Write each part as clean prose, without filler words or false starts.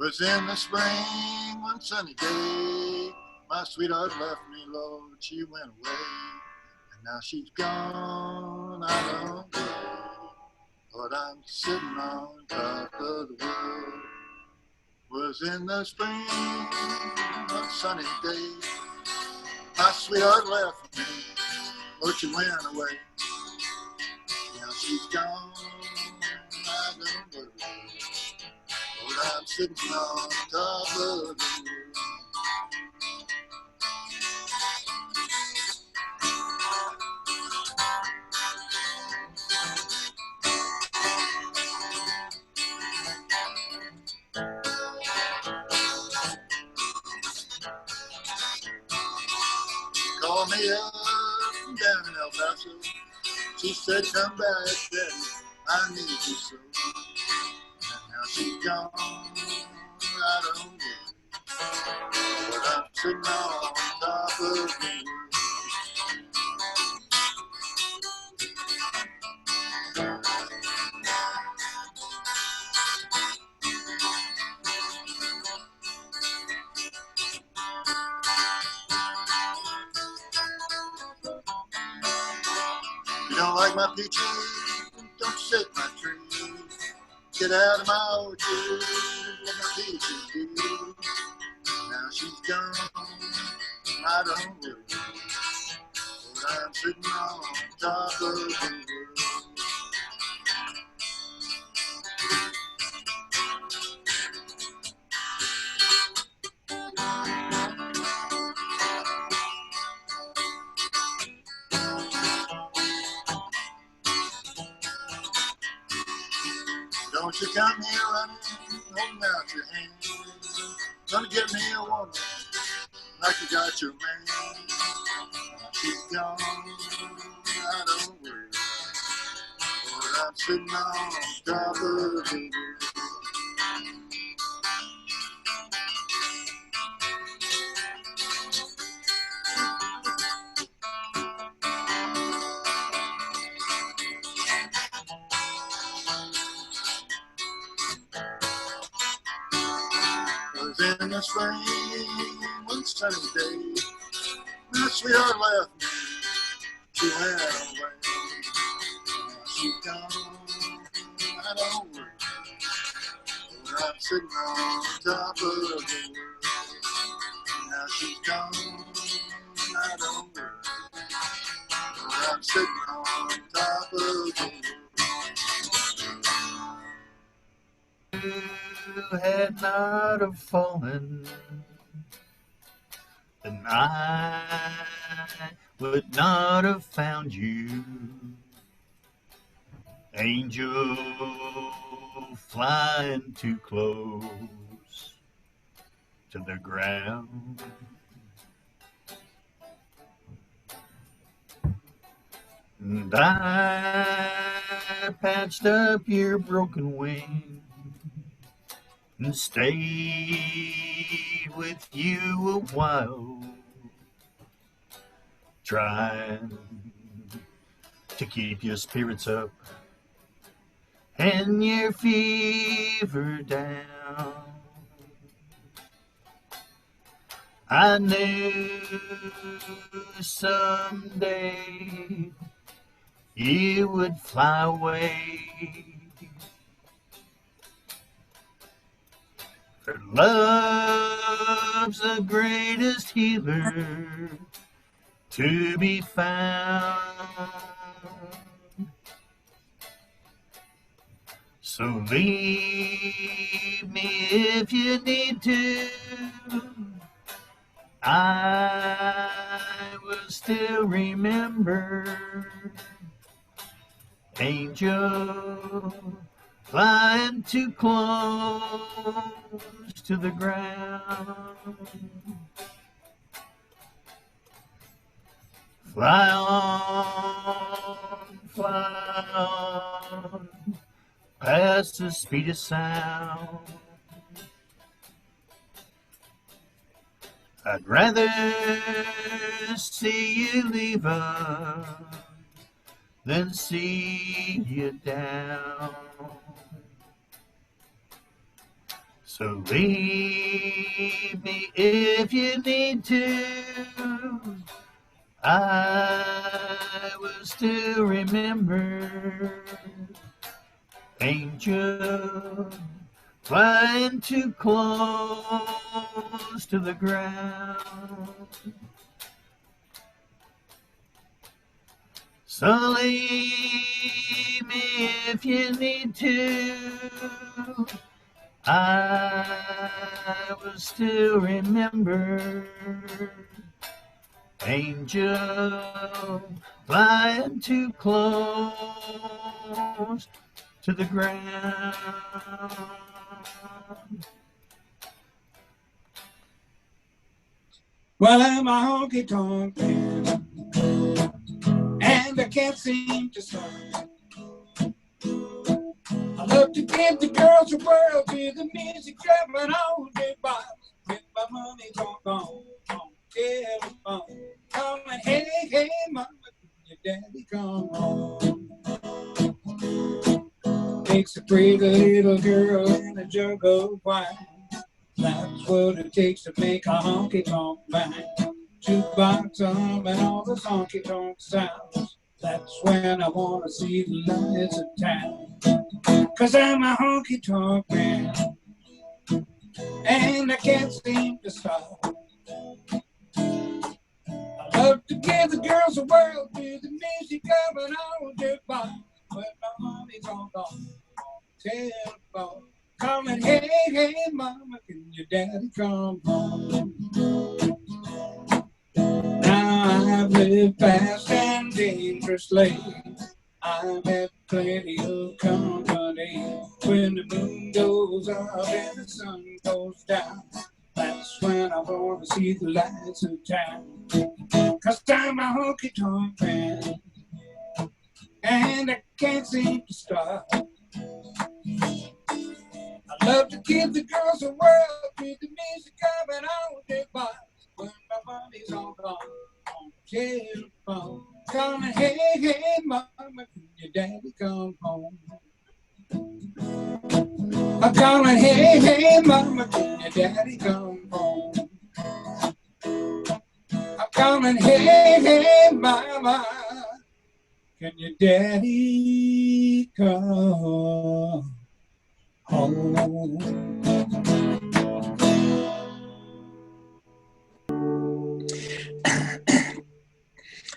Was in the spring, one sunny day. My sweetheart left me, Lord, she went away. And now she's gone, I don't know. But I'm sitting on top of the world. Was in the spring, one sunny day. My sweetheart left me, Lord, she went away. Now she's gone, I don't know. But I'm sitting on top of the world. Called me up from down in El Paso. She said, come back, Daddy, I need you so. And now she's gone, I don't know. But I'm sitting on top of the world. You don't like my peaches, don't shake my tree. Get out of my orchard, let my peaches be. Now she's gone, I don't know. But I'm sitting on top of the world. Don't you come here running, holding out your hand. Gonna get me a woman like you got your man. She's gone, I don't worry. But I'm sitting on top of the world. Was in the spring, one sunny day. My sweetheart left me, she went away. Now she's gone, I don't worry. But I'm sitting on top of the world. Now she's gone, I don't worry. But I'm sitting on top of the world. You had not have fallen, then I would not have found you. Angel flying too close to the ground. And I patched up your broken wing and stayed with you a while, trying to keep your spirits up and your fever down. I knew someday you would fly away. For love's the greatest healer to be found. So leave me if you need to. I will still remember. Angel flying too close to the ground. Fly on, past the speed of sound. I'd rather see you leave us than see you down. So leave me if you need to. I will still remember. Angel flying too close to the ground. So leave me if you need to. I will still remember. Angel flying too close to the ground. Well, I'm a honky tonk man, and I can't seem to stop. I love to give the girls the world with the music driving on the box. With my money gone on telephone, calling, hey, hey, mama, can your daddy come home? Takes a pretty little girl and a jug of wine. That's what it takes to make a honky tonk band. Jukebox on and all the honky tonk sounds. That's when I wanna see the lights of town. 'Cause I'm a honky tonk man, and I can't seem to stop. I love to give the girls the world with the music coming on their box. When my money's all gone on the telephone, calling, hey, hey, mama, can your daddy come home? Now I've lived fast and dangerously. I've had plenty of company. When the moon goes up and the sun goes down, that's when I want to see the lights of town. 'Cause I'm a honky tonk man, and I can't seem to stop. I love to give the girls the world with the music coming on their box. When my money's all gone on the telephone, calling, hey, hey, mama, can your daddy come home? I'm calling, hey, hey, mama, can your daddy come home? I'm calling, hey, hey, mama, can your daddy come home?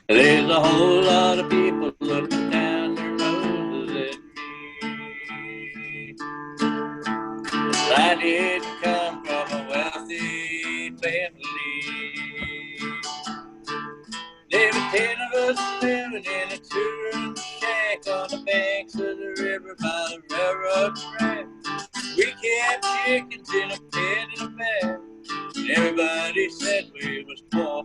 There's a whole lot of people looking down their noses at me. I didn't come from a wealthy family. There were 10 of us living in a two-room shack on the banks of the river by the railroad track. We kept chickens in a pen and a bag, and everybody said we was poor.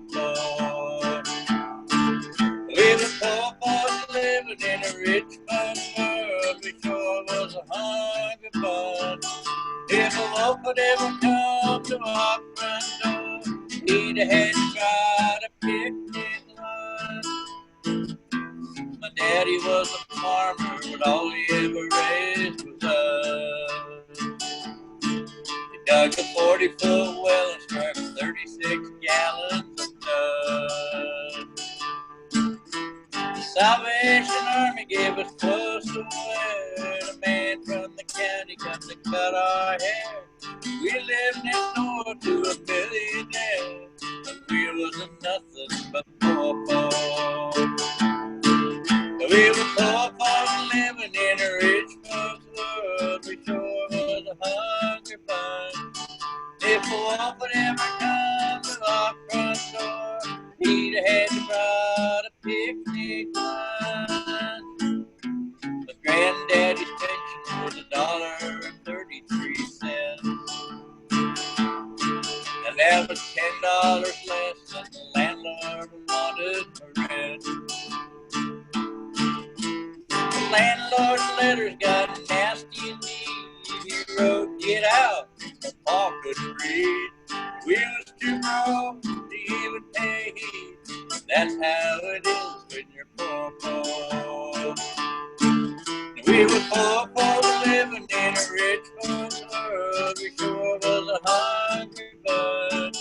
We were poor boys living in a rich man's world. We sure was a hungry bunch. If a wolf would ever come to our front door, he'd had to try to picnic lunch. My daddy was a farmer, but all he ever raised was us. He dug a 40-foot well and struck 36 gallons of dust. The Salvation Army gave us clothes to wear. A man from the county come to cut our hair. We lived next door to a billionaire, but we wasn't nothing but poor. We were poor folks living in a rich folks' world. We sure was a hungry bunch. If a wolf would ever come to our front door, he'd have had to brought a picnic lunch. But Granddaddy's pension was $1.33, and that was $10 less than the landlord wanted for rent. The landlord's letters got nasty and neat. He wrote, "Get out," but Paul couldn't read. We was too broke to even pay heed. That's how it is when you're poor. We were poor living in a rich folks' world. We sure a hungry bud.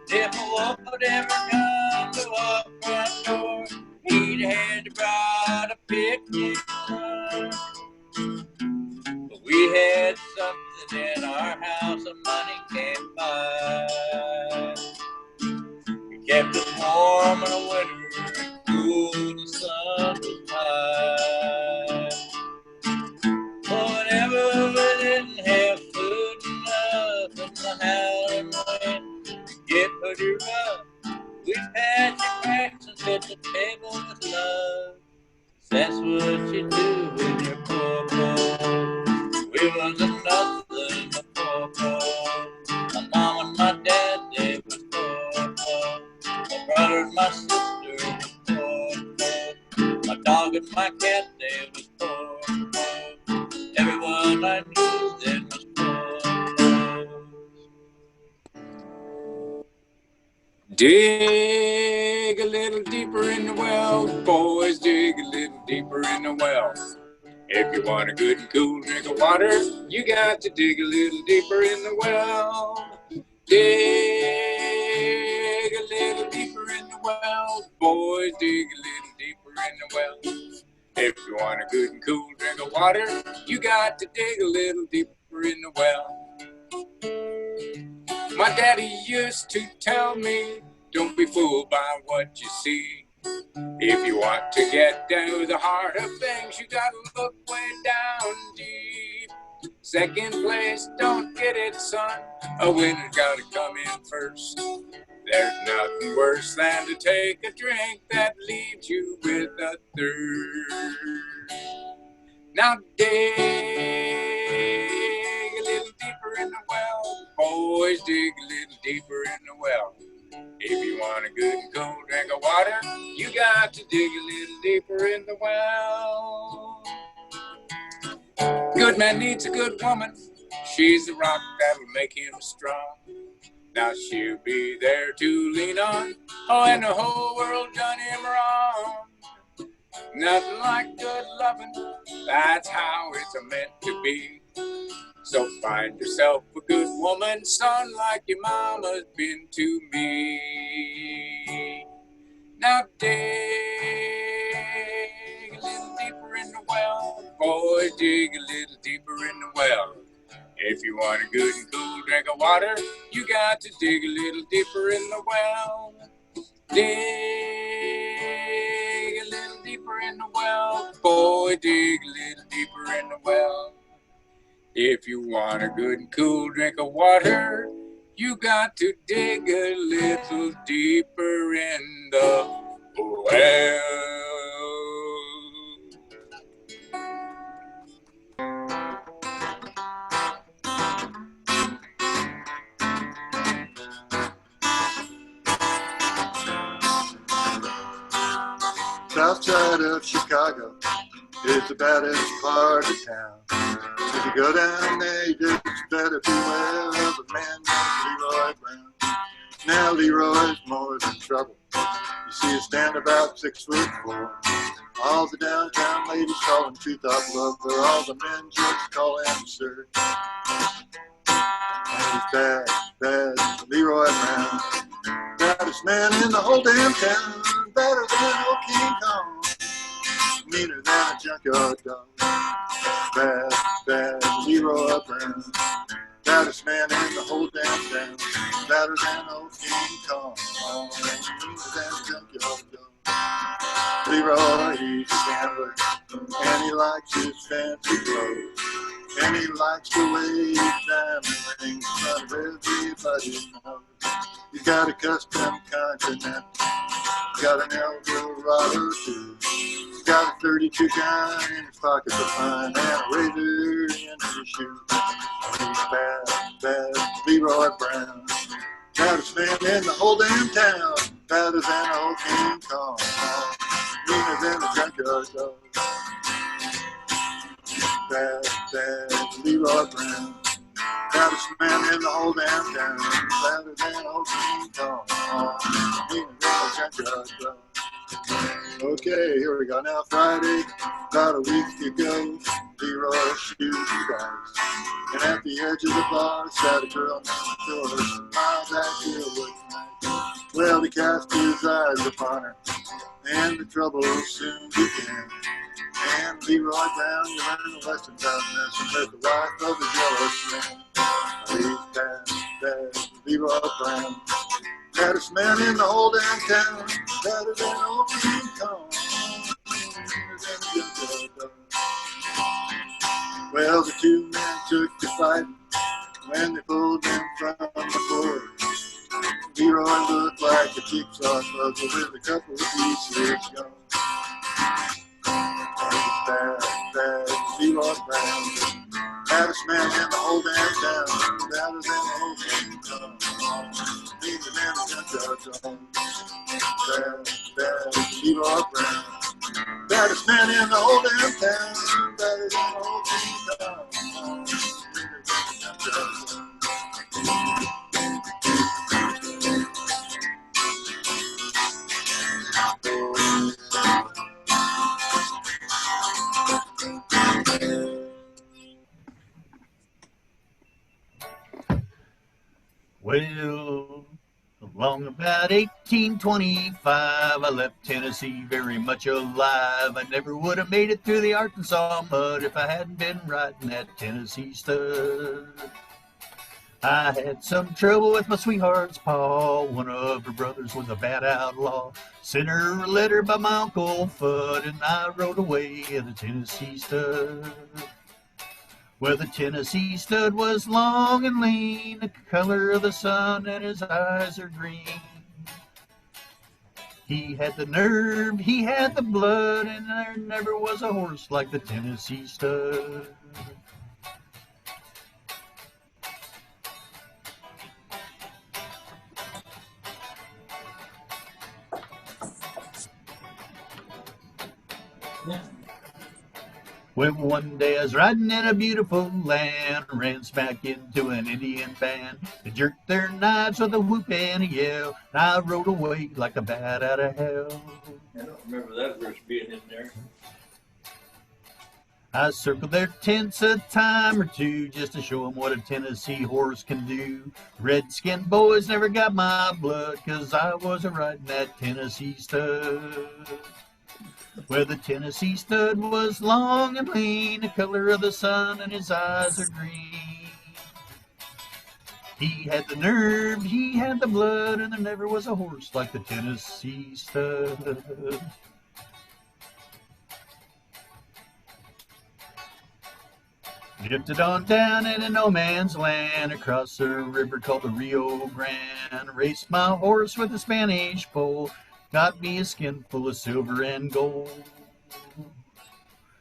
If a wolf would ever come to our front door, he'd had brought a picnic run. But we had something in our house that money can't buy. We kept us warm in the winter and cool when the sun was high. But whenever we didn't have food enough and the howling wind get pretty rough, we patch your cracks and set the table with love. That's what you do when you're poor, poor. We wasn't nothing but poor, poor. My mom and my dad, they was poor, poor. My brother and my sister was poor, poor. My dog and my cat, they was poor, poor. Everyone I knew then was poor, poor. Dig a little deeper in the well, boys, dig a little deeper in the well. If you want a good and cool drink of water, you got to dig a little deeper in the well. Dig a little deeper in the well, boys, dig a little deeper in the well. If you want a good and cool drink of water, you got to dig a little deeper in the well. My daddy used to tell me, don't be fooled by what you see. If you want to get down to the heart of things, you gotta look way down deep. Second place, don't get it, son. A winner's gotta come in first. There's nothing worse than to take a drink that leaves you with a thirst. Now dig a little deeper in the well, boys, dig a little deeper in the well. If you want a good and cold drink of water, you got to dig a little deeper in the well. Good man needs a good woman. She's the rock that'll make him strong. Now she'll be there to lean on. Oh, and the whole world done him wrong. Nothing like good loving. That's how it's meant to be. So find yourself a good woman, son, like your mama's been to me. Now dig a little deeper in the well, boys, dig a little deeper in the well. If you want a good and cool drink of water, you got to dig a little deeper in the well. Dig a little deeper in the well, boy, dig a little deeper in the well. If you want a good and cool drink of water, you got to dig a little deeper in the well. South side of Chicago is the baddest part of town. If you go down there, you just better beware of a man named Leroy Brown. Now Leroy's more than trouble. You see him stand about 6'4". All the downtown ladies call him two-top lover. All the men just call him sir. And he's bad, bad Leroy Brown. Baddest man in the whole damn town. Better than old King Kong. Meaner than a junkyard dog. Bad, bad Leroy Brown. Baddest man in the whole damn town. Better than old King Kong. Meaner than a junkyard dog. Leroy, he's a gambler, and he likes his fancy clothes. And he likes the way his diamond rings in front of everybody's nose. He's got a custom Continental. He's got an Eldorado too. He's got a 32 gun in his pocket to find, and a razor in his shoe. He's bad, bad Leroy Brown. Baddest man in the whole damn town. Badder than old King Kong. Meaner than a junkyard dog. Bad, bad Leroy Brown. Baddest man in the whole damn town. Badder than old King Kong. Meaner than a junkyard dog. Okay, here we go. Now Friday, about a week ago, Leroy shooting dice. And at the edge of the bar sat a girl named shore, smiled that girl looked nice. Well, he cast his eyes upon her, and the trouble soon began. And Leroy Brown, you learn the lesson about messing with the wife of a jealous man. He's that Leroy Brown, baddest man in the whole damn town, better than old King Kong. Well, the two men took to fight when they pulled them from the fort. Leroy looked like a jigsaw puzzle with a couple of pieces gone. Bad Leroy Brown, baddest man in the whole damn town, better than the whole King Kong. He's the man who got judge on. Bad Leroy Brown, baddest man in the whole damn town, better than the whole King Kong. Well, along about 1825, I left Tennessee very much alive. I never would have made it through the Arkansas mud if I hadn't been riding that Tennessee stud. I had some trouble with my sweetheart's pa. One of her brothers was a bad outlaw. Sent her a letter by my Uncle Fudd, and I rode away in the Tennessee stud. Well, the Tennessee stud was long and lean, the color of the sun, and his eyes are green. He had the nerve, he had the blood, and there never was a horse like the Tennessee stud. Well, one day I was riding in a beautiful land, ran smack into an Indian band. They jerked their knives with a whoop and a yell, and I rode away like a bat out of hell. I don't remember that verse being in there. I circled their tents a time or two just to show them what a Tennessee horse can do. Redskin boys never got my blood, 'cause I was a-riding that Tennessee stud. Well, the Tennessee stud was long and lean, the color of the sun, and his eyes are green. He had the nerve, he had the blood, and there never was a horse like the Tennessee stud. Drifted on down in a no man's land across a river called the Rio Grande. Raced my horse with a Spanish pole, got me a skin full of silver and gold.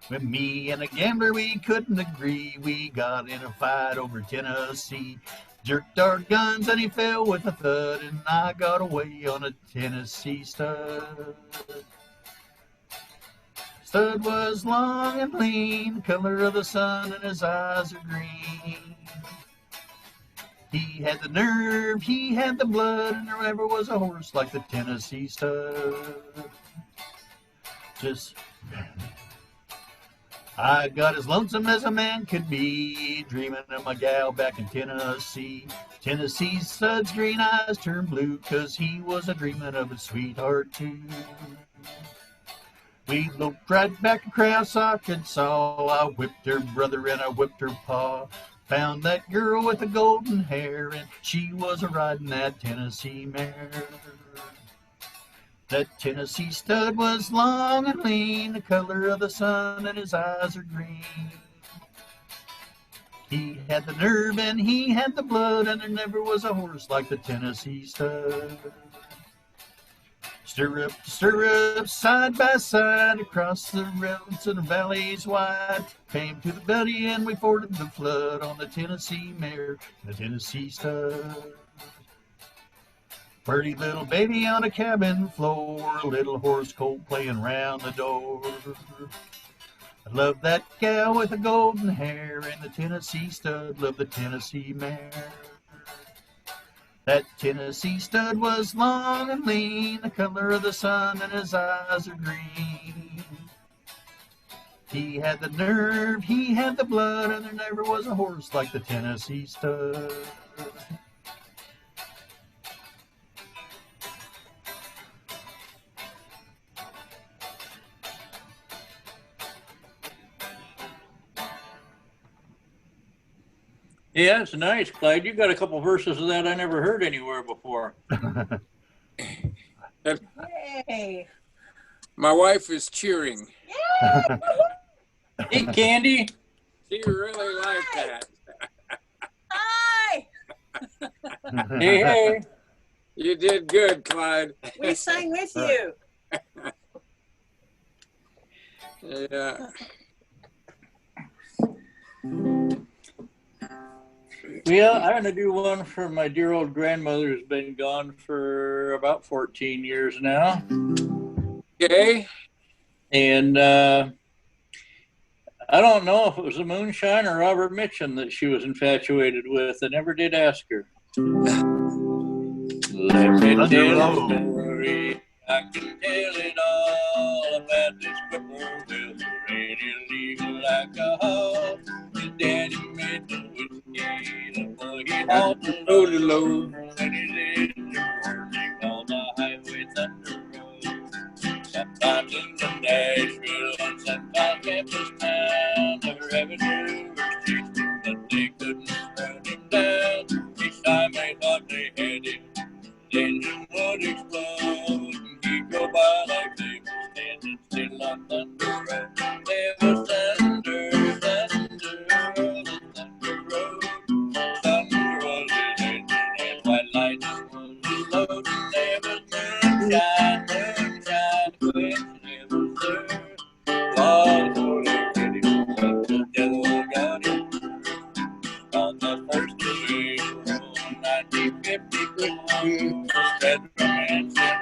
When me and a gambler, we couldn't agree. We got in a fight over Tennessee. Jerked our guns and he fell with a thud, and I got away on a Tennessee stud. Stud was long and lean, the color of the sun, and his eyes are green. He had the nerve, he had the blood, and there never was a horse like the Tennessee stud. I got as lonesome as a man could be, dreaming of my gal back in Tennessee. Tennessee stud's green eyes turned blue, 'cause he was a-dreaming of his sweetheart too. We loped right back across Arkansas. I whipped her brother and I whipped her pa. Found that girl with the golden hair, and she was a-riding that Tennessee mare. That Tennessee stud was long and lean, the color of the sun, and his eyes are green. He had the nerve and he had the blood, and there never was a horse like the Tennessee stud. Stir up, side by side, across the roads and the valleys wide. Came to the Buddy and we forded the flood on the Tennessee mare, the Tennessee stud. Pretty little baby on a cabin floor, a little horse colt playing round the door. I love that gal with the golden hair, and the Tennessee stud loved the Tennessee mare. That Tennessee stud was long and lean, the color of the sun, and his eyes are green. He had the nerve, he had the blood, and there never was a horse like the Tennessee stud. Yeah, it's nice, Clyde. You got a couple verses of that I never heard anywhere before. Yay. My wife is cheering. Hey, Candy. She really liked that. Hi. Hey, hey. You did good, Clyde. We sang with you. Yeah. Well, I'm going to do one for my dear old grandmother who's been gone for about 14 years now. Okay. And I don't know if it was the moonshine or Robert Mitchum that she was infatuated with. I never did ask her. Let me tell a story. I can tell it all about this cripple with illegal alcohol. His daddy made the whiskey, the boy he hauled the load, and his engine working on the highway thunder road. Sometimes in the Nashville and sometimes Memphis town, the revenue was chasing, but they couldn't run him down. Each time they thought they had him, the engine would explode, and he'd go by like they were standing still on Thunder Road. There was thunder, thunder, on the Thunder Road. Thunder was his engine, and white lightning was his load. And there was moonshine, moonshine, when it was there. Long before they get him, but the devil got him. On the 1st of April, 1954, Federal man said,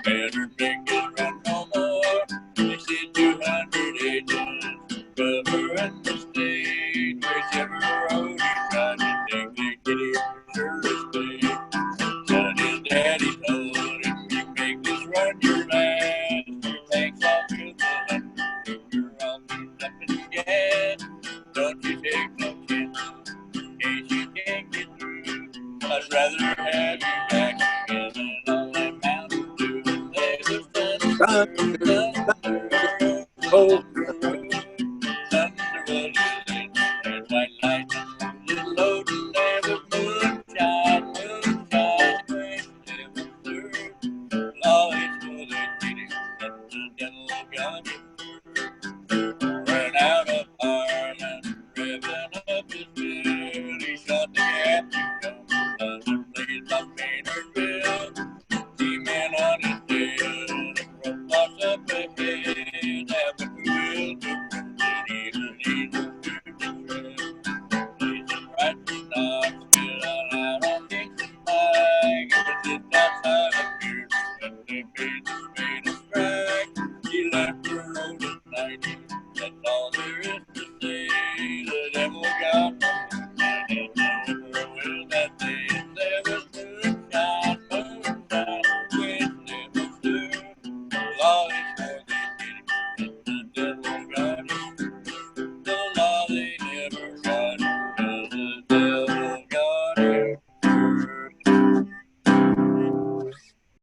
better make it run no more. They said 200 agents covering the state. Whichever road he tried to take, they get him sure to stay. Son, his daddy told him, you make this run your last. Your tank's all filled with thunder, you're all used up in gas. Don't you take no chances in case you can't get through. I'd rather have you back again than all that Mountain Dew. There was thunder, thunder, oh, thunder was his engine, and white lightning was his load, and there was moonshine, moonshine, when it was through. Always for the kitty, but the devil got him. Ran out of Ireland, revving up his bill. He shot the captain down, doesn't please my Maynardville. He-Man on his tail, and a rope box up ahead. Have what we will to prove that he's an angel to the thread. Blazing right to Knoxville, out on Kingston Pike. It was just outside of Pearson when they made the